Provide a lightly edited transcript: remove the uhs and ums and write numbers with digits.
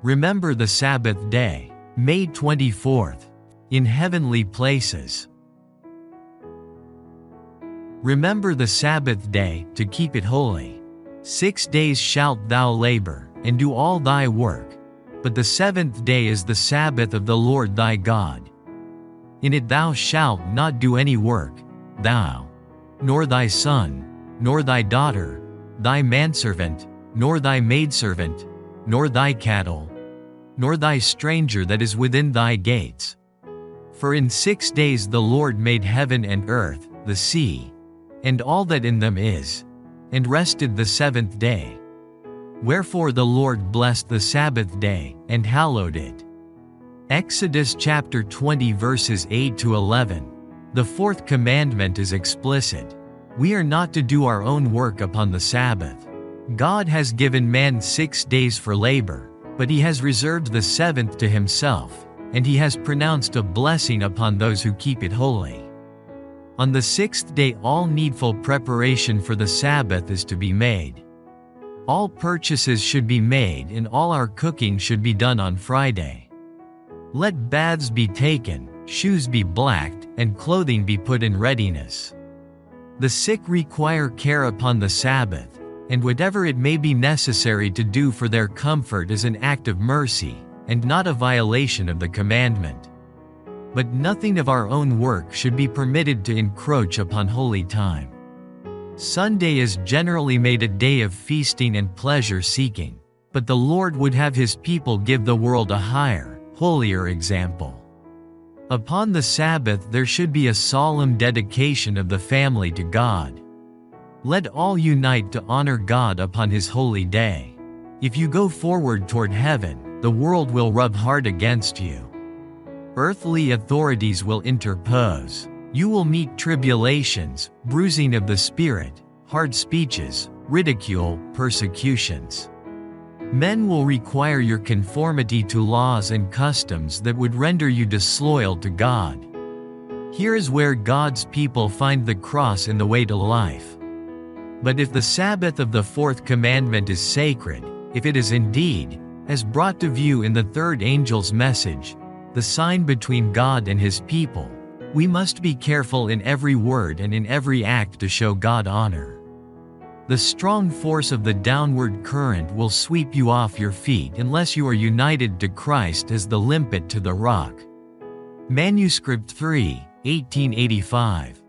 Remember the Sabbath day, May 24th, in heavenly places. Remember the Sabbath day, to keep it holy. 6 days shalt thou labor, and do all thy work. But the seventh day is the Sabbath of the Lord thy God. In it thou shalt not do any work, thou, nor thy son, nor thy daughter, thy manservant, nor thy maidservant, nor thy cattle, nor thy stranger that is within thy gates. For in 6 days the Lord made heaven and earth, the sea, and all that in them is, and rested the seventh day. Wherefore the Lord blessed the Sabbath day, and hallowed it. Exodus chapter 20 verses 8 to 11. The fourth commandment is explicit. We are not to do our own work upon the Sabbath. God has given man 6 days for labor, but he has reserved the seventh to himself, and he has pronounced a blessing upon those who keep it holy. On the sixth day all needful preparation for the Sabbath is to be made. All purchases should be made and all our cooking should be done on Friday. Let baths be taken, shoes be blacked, and clothing be put in readiness. The sick require care upon the Sabbath, and whatever it may be necessary to do for their comfort is an act of mercy, and not a violation of the commandment. But nothing of our own work should be permitted to encroach upon holy time. Sunday is generally made a day of feasting and pleasure-seeking, but the Lord would have His people give the world a higher, holier example. Upon the Sabbath there should be a solemn dedication of the family to God. Let all unite to honor God upon His holy day. If you go forward toward heaven, the world will rub hard against you. Earthly authorities will interpose. You will meet tribulations, bruising of the spirit, hard speeches, ridicule, persecutions. Men will require your conformity to laws and customs that would render you disloyal to God. Here is where God's people find the cross in the way to life. But if the Sabbath of the fourth commandment is sacred, if it is indeed, as brought to view in the third angel's message, the sign between God and His people, we must be careful in every word and in every act to show God honor. The strong force of the downward current will sweep you off your feet unless you are united to Christ as the limpet to the rock. Manuscript 3, 1885.